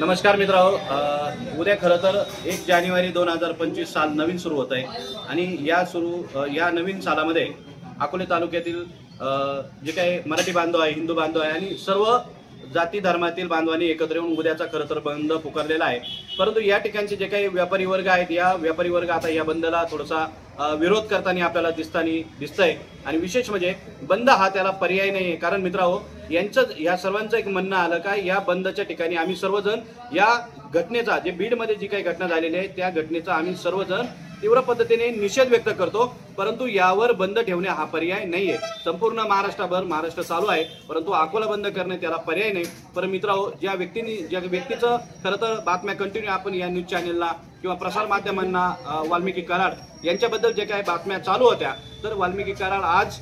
नमस्कार मित्रांनो, उद्या खरं तर 1 जानेवारी 2025 साल नवीन सुरू होत आहे आणि या नवीन सालामध्ये अकोले तालुक्यातील जे काही मराठी बांधव आहे, हिंदू बांधव आहे आणि सर्व जाती धर्मातील बांधवांनी एकत्र येऊन उद्याचा खरं तर बंद पुकारलेला आहे। परंतु या ठिकाणचे जे काही व्यापारी वर्ग आहेत, या व्यापारी वर्ग आता या बंदला थोडासा विरोध करताना आपल्याला दिसतंय आणि विशेष म्हणजे बंद हा त्याला पर्याय नाही। कारण मित्रांनो, या सर्वांचं एक म्हणणं आलं का या बंदच्या ठिकाणी आम्ही सर्वजण या घटनेचा, जे बीडमध्ये जी काही घटना झालेली आहे त्या घटनेचा आम्ही सर्वजण तीव्र पद्धतीने निषेध व्यक्त करतो, परंतु यावर बंद ठेवणे हा पर्याय नाहीये। संपूर्ण महाराष्ट्र चालू आहे, परंतु अकोला बंद करणे त्याला पर्याय नाही। पण मित्रांनो, ज्या व्यक्तीचं खरं तर बातम्या कंटिन्यू आपण या न्यूज चॅनलला किंवा प्रसार माध्यमांना वाल्मिकी कराड यांच्याबद्दल जे काही बातम्या चालू होत्या, तर वाल्मिकी कराड आज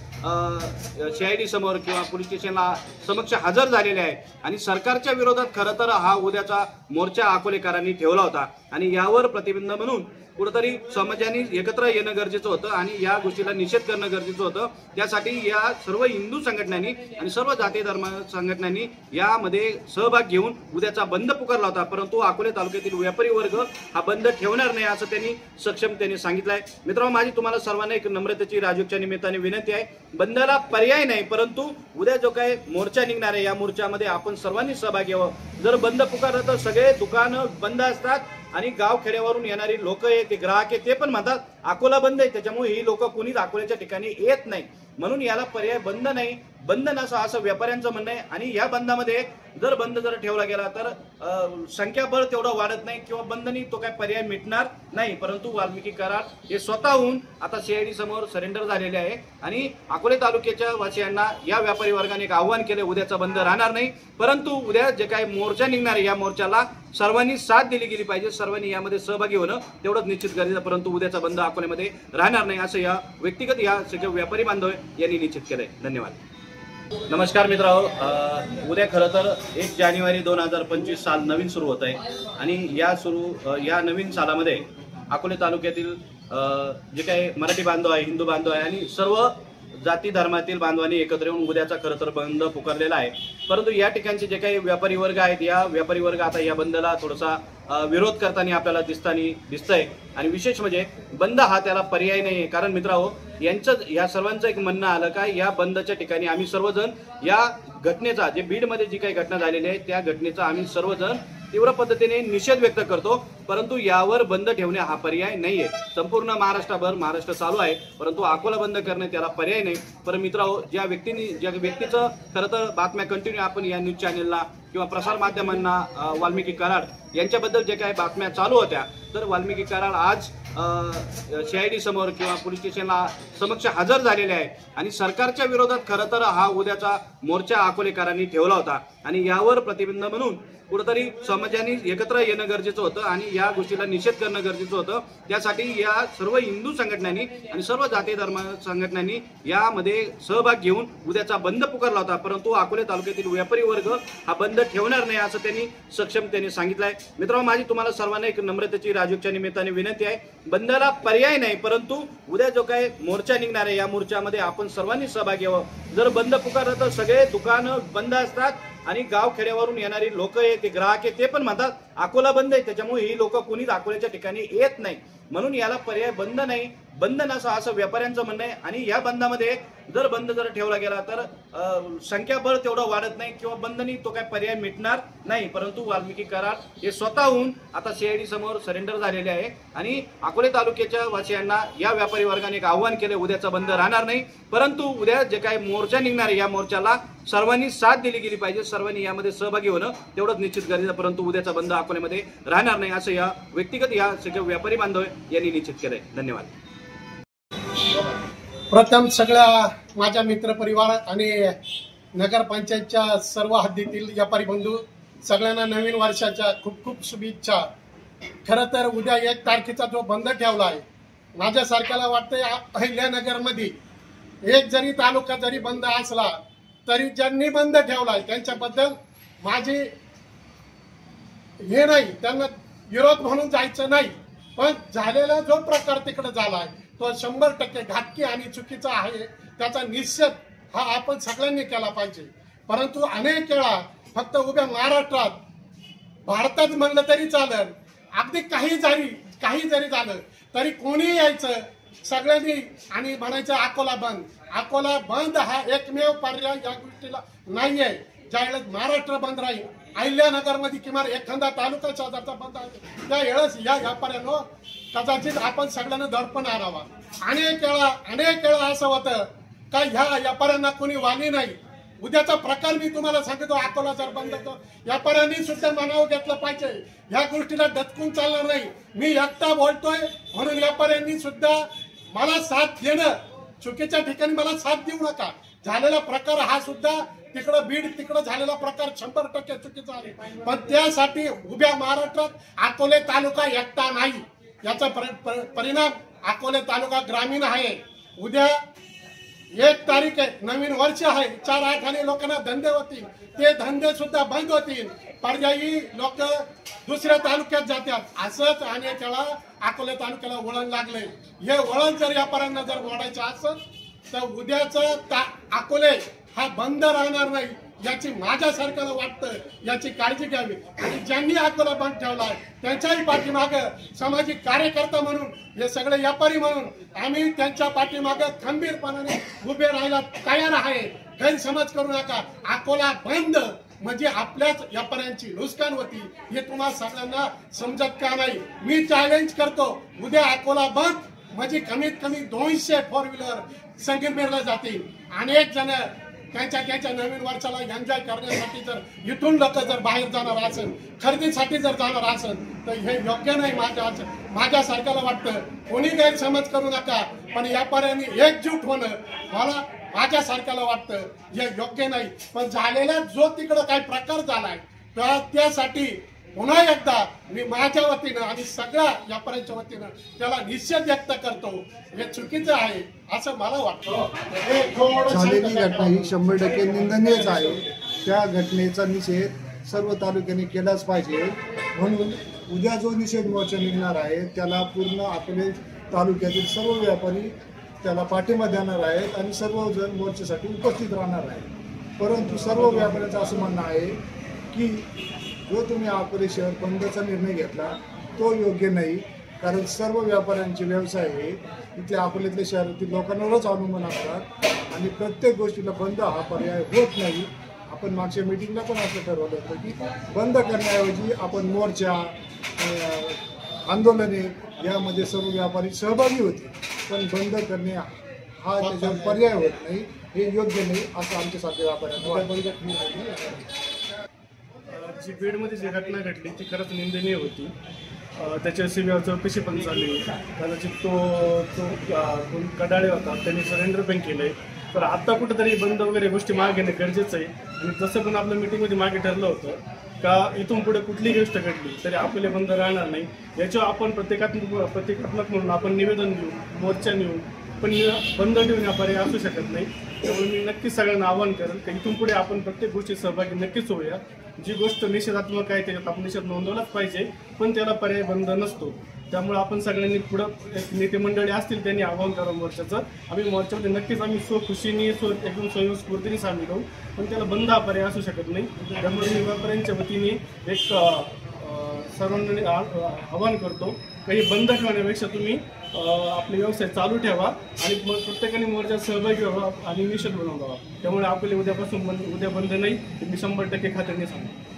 CID समोर किंवा पोलीस स्टेशनला समक्ष हजर झालेले आहे आणि सरकारच्या विरोधात खरं तर हा उद्याचा मोर्चा अकोलेकरांनी ठेवला होता आणि यावर प्रतिबंध म्हणून कुठेतरी समाजाने एकत्र येणं गरजेचं होतं आणि या गोष्टीला निषेध करणं गरजेचं होतं। त्यासाठी या सर्व हिंदू संघटनांनी आणि सर्व जाती धर्म संघटनांनी यामध्ये सहभाग घेऊन उद्याचा बंद पुकारला होता, परंतु अकोले तालुक्यातील व्यापारी वर्ग हा बंद ठेवणार नाही असं त्यांनी सक्षमतेने सांगितलंय। मित्रांनो, माझी तुम्हाला सर्वांना एक नम्रतेची राजयोगच्या निमित्ताने विनंती आहे, बंदला पर्याय नाही, परंतु उद्या जो काही मोर्चा निघणार आहे या मोर्चामध्ये आपण सर्वांनी सहभाग घ्यावा। जर बंद पुकारलं तर सगळे दुकानं बंद असतात आणि गाव खेड्यावरून येणारी लोक आहे, ते ग्राहक आहे, ते पण म्हणतात अकोला बंद आहे, त्याच्यामुळे ही लोक कुणीच अकोल्याच्या ठिकाणी येत नाही, म्हणून याला पर्याय बंद नाही, बंद नसा असं व्यापाऱ्यांचं म्हणणं आहे। आणि या बंदामध्ये जर बंद ठेवला गेला तर संख्याबळ तेवढं वाढत नाही किंवा बंदनी तो काय पर्याय मिटणार नाही। परंतु वाल्मिकी कराड हे स्वतःहून आता CID समोर सरेंडर झालेले आहे आणि अकोले तालुक्याच्या वासियांना या व्यापारी वर्गाने एक आव्हान केले, उद्याचा बंद राहणार नाही, परंतु उद्या जे काही मोर्चा निघणार आहे या मोर्चाला सर्वांनी साथ दिली गेली पाहिजे, सर्वांनी यामध्ये सहभागी होणं तेवढंच निश्चित गरजेचं, परंतु उद्याचा बंद अकोल्यामध्ये राहणार नाही असं या व्यक्तिगत या सगळे व्यापारी बांधव यांनी निश्चित केलंय। धन्यवाद। नमस्कार मित्रांनो, उद्या खरं तर 1 जानेवारी 2025 साल नवीन सुरू होत आहे आणि या नवीन सालामध्ये अकोले तालुक्यातील जे काही मराठी बांधव आहे, हिंदू बांधव आहे आणि सर्व जाती धर्मातील बांधवांनी एकत्र येऊन उद्याचा खरं तर बंद पुकारलेला आहे। परंतु या ठिकाणचे जे काही व्यापारी वर्ग आहेत, या व्यापारी वर्ग आता या बंदला थोडासा विरोध करताना आपल्याला दिसतंय आणि विशेष म्हणजे बंद हा त्याला पर्याय नाहीये। कारण मित्रांनो, या सर्वांचं एक म्हणणं आलं का या बंदच्या ठिकाणी आम्ही सर्वजण या घटनेचा, जे बीडमध्ये जी काही घटना झालेली आहे त्या घटनेचा आम्ही सर्वजण तीव्र पद्धतीने निषेध व्यक्त करतो, परंतु यावर बंद ठेवणे हा पर्याय नाहीये। संपूर्ण महाराष्ट्र चालू आहे, परंतु अकोला बंद करणे त्याला पर्याय नाही। पण मित्रांनो, ज्या व्यक्तीचं खरं तर बातम्या कंटिन्यू आपण या न्यूज चॅनलला किंवा प्रसार माध्यमांना वाल्मिकी कराड यांच्याबद्दल जे काही बातम्या चालू होत्या, तर वाल्मिकी कराड आज CID समोर किंवा पोलीस स्टेशनला समक्ष हजर झालेले आहे आणि सरकारच्या विरोधात खरं तर हा उद्याचा मोर्चा अकोलेकरांनी ठेवला होता आणि यावर प्रतिबंध म्हणून कुठेतरी समाजाने एकत्र येणं गरजेचं होतं आणि या गोष्टीला निषेध करणं गरजेचं होतं। त्यासाठी या सर्व हिंदू संघटनांनी आणि सर्व जाती धर्म संघटनांनी यामध्ये सहभाग घेऊन उद्याचा बंद पुकारला होता, परंतु अकोले तालुक्यातील व्यापारी वर्ग हा बंद ठेवणार नाही असं त्यांनी सक्षमतेने सांगितलंय। मित्रांनो, माझी तुम्हाला सर्वांना एक नम्रतेची राजयोगच्या निमित्ताने विनंती आहे, बंदला पर्याय नाही, परंतु उद्या जो काही मोर्चा निघणार आहे या मोर्चामध्ये आपण सर्वांनी सहभाग घ्यावा। जर बंद पुकारलं तर सगळे दुकानं बंद असतात आणि गाव खेड्यावरून येणारी लोक आहे, ते ग्राहक आहे, ते पण म्हणतात अकोला बंद आहे, त्याच्यामुळे ही लोक कुणीच अकोल्याच्या ठिकाणी येत नाही, म्हणून याला पर्याय बंद नाही, बंद नसा असं व्यापाऱ्यांचं म्हणणं आहे। आणि या बंदामध्ये जर बंद ठेवला गेला तर संख्याबळ तेवढं वाढत नाही किंवा बंदनी तो काय पर्याय मिटणार नाही, परंतु वाल्मिकी कराड हे स्वतःहून आता CID समोर सरेंडर झालेले आहे आणि अकोले तालुक्याच्या वासियांना या व्यापारी वर्गाने एक आव्हान केले, उद्याचा बंद राहणार नाही, परंतु उद्या जे काही मोर्चा निघणार आहे या मोर्चाला सर्वांनी साथ दिली गेली पाहिजे, सर्वांनी यामध्ये सहभागी होणं तेवढंच निश्चित गरजेचं, परंतु उद्याचा बंद अकोल्यामध्ये राहणार नाही असं या व्यक्तिगत या सगळे व्यापारी बांधव यांनी निश्चित केलंय। धन्यवाद। प्रथम सगळ्या माझ्या मित्रपरिवार आणि नगरपंचायतच्या सर्व हद्दीतील व्यापारी बंधू सगळ्यांना नवीन वर्षाच्या खूप खूप शुभेच्छा। खरं तर उद्या 1 तारखेचा जो बंद ठेवला आहे, माझ्यासारख्याला वाटतंय अहिल्यानगरमध्ये एक जरी तालुका जरी बंद असला तरी ज्यांनी बंद ठेवला आहे त्यांच्याबद्दल माझी हे नाही, त्यांना विरोध म्हणून जायचं नाही, पण झालेला जो प्रकार तिकडे झाला आहे तो 100% घातकी आणि चुकीचा आहे, त्याचा निषेध हा आपण सगळ्यांनी केला पाहिजे। परंतु अनेक वेळा फक्त उभ्या महाराष्ट्रात भारतात म्हणलं तरी चालेल, अगदी काही जरी झालं तरी कोणी यायचं सगळ्यांनी आणि म्हणायचं अकोला बंद हा एकमेव पर्याय या गोष्टीला नाहीये. ज्यावेळेस महाराष्ट्र बंद राहील, अहिल्यानगरमध्ये किमान एखादा तालुका शेजारचा बंद आहे, त्यावेळेस या व्यापाऱ्यांनो कदाचित आपण सगळ्यांना दडपण आणावा. अनेक वेळा असं होतं का ह्या व्यापाऱ्यांना कोणी वाली नाही. उद्याचा प्रकार मी तुम्हाला सांगतो, अकोला जर बंद होतो व्यापाऱ्यांनी सुद्धा मनावर घेतलं पाहिजे. ह्या गोष्टीला डचकून चालणार नाही. मी एकटा बोलतोय म्हणून व्यापाऱ्यांनी सुद्धा मला साथ देणं, चुकीच्या ठिकाणी मला साथ देऊ नका. झालेला प्रकार हा सुद्धा तिकडं बीड तिकडं झालेला प्रकार 100% चुकीचा आहे. पण त्यासाठी उभ्या महाराष्ट्रात अकोले तालुका एकटा नाही. याचा परिणाम अकोले तालुका ग्रामीण आहे. उद्या 1 तारीख आहे, नवीन वर्ष आहे. 4-8 लोकांना धंदे होतील, ते धंदे सुद्धा बंद होतील. पर्यायी लोक दुसऱ्या तालुक्यात जातात. असंच अनेक वेळा अकोले तालुक्याला वळण लागले. हे वळण जर व्यापाऱ्यांना जर मोडायचं असेल तर उद्याचं अकोले हा बंद राहणार नाही याची माझ्या सरकारला वाटतं. याची काळजी घ्यावी. आणि ज्यांनी अकोला बंद ठेवलाय त्यांच्याही पाठीमागं सामाजिक कार्यकर्ता म्हणून, हे सगळे व्यापारी म्हणून आम्ही त्यांच्या पाठीमागं खंबीरपणाने उभे राहायला तयार आहे. गैरसमज करू नका. अकोला बंद म्हणजे आपल्याच व्यापाऱ्यांची नुकसान होती हे तुम्हाला सगळ्यांना समजत का नाही. मी चॅलेंज करतो, उद्या अकोला बंद म्हणजे कमीत कमी 200 4 व्हीलर संगमनेरला जातील. अनेक जण त्यांच्या नवीन वर्षाला एन्जॉय करण्यासाठी जर इथून लोक जर बाहेर जाणार असेल, खरेदीसाठी जर जाणार असेल तर हे योग्य नाही. माझ्या सरकारला वाटतं. कोणी गैरसमज करू नका, पण व्यापाऱ्यांनी एकजूट होणं माझ्या सरकारला वाटतं हे योग्य नाही. पण झालेला जो तिकडं काही प्रकार झालाय तर त्यासाठी पुन्हा एकदा मी माझ्या वतीनं आणि सगळ्या व्यापाऱ्यांच्या वतीनं त्याला निषेध व्यक्त करतो. हे चुकीचं आहे असं मला वाटतं. झालेली घटना ही 100% निंदनीयच आहे. त्या घटनेचा निषेध सर्व तालुक्यांनी केलाच पाहिजे. म्हणून उद्या जो निषेध मोर्चा निघणार आहे त्याला पूर्ण अकोले तालुक्यातील सर्व व्यापारी त्याला पाठिंबा देणार आहेत आणि सर्वजण मोर्चासाठी उपस्थित राहणार आहेत. परंतु सर्व व्यापाऱ्यांचं असं म्हणणं आहे की जो तुम्ही अकोले शहर बंदचा निर्णय घेतला तो योग्य नाही. कारण सर्व व्यापाऱ्यांचे व्यवसाय हे इथल्या अकोल्यातल्या शहरातील लोकांवरच अवलंबून असतात आणि प्रत्येक गोष्टीला बंद हा पर्याय होत नाही. आपण मागच्या मीटिंगला पण असं ठरवलं होतं की बंद करण्याऐवजी आपण मोर्चा, आंदोलने यामध्ये सर्व व्यापारी सहभागी होते. पण बंद करणे हा त्याच्यावर पर्याय होत नाही, हे योग्य नाही असं आमच्यासारख्या व्यापाऱ्यांना वाटतं. जी बीडमध्ये जी घटना घडली ती खरंच निंदनीय होती. त्याच्या सीबीआय चौकशी पण चालू आहे. कदाचित तो कडाळे होता, त्यांनी सरेंडर पण केलं आहे. तर आता कुठेतरी बंद वगैरे गोष्टी मागे घेणं गरजेचं आहे. आणि जसं पण आपल्या मीटिंगमध्ये मागे ठरलं होतं का इथून पुढे कुठलीही गोष्ट घडली तरी आपले बंद राहणार नाही. याच्यावर आपण प्रतिकात्मक म्हणून आपण निवेदन देऊ, मोर्चा नेऊ, पण बंद ठेवून व्यापारी असू शकत नाही. त्यामुळे मी नक्कीच सगळ्यांना आवाहन करेन की इथून पुढे आपण प्रत्येक गोष्टी सहभागी नक्कीच होऊया. जी गोष्ट निषेधात्मक आहे त्याच्यात आपण निषेध नोंदवलाच पाहिजे, पण त्याला पर्याय बंद नसतो. त्यामुळे आपण सगळ्यांनी पुढं नेते मंडळी असतील त्यांनी आवाहन करावं मोर्चाचं. आम्ही मोर्चामध्ये नक्कीच आम्ही स्वखुशीने एकदम स्वयंस्फूर्तीने सामील होऊ, पण त्याला बंद हा पर्याय असू शकत नाही. त्यामुळे मी व्यापाऱ्यांच्या वतीने एक सर्वांनी आवाहन करतो काही बंद ठेवण्यापेक्षा तुम्ही आपले व्यवसाय चालू ठेवा आणि मग प्रत्येकाने मोर्चात सहभागी व्हावा आणि निषेध बनवावा. त्यामुळे आपले उद्या बंद नाही, मी 100% खात्रीने सांगतो.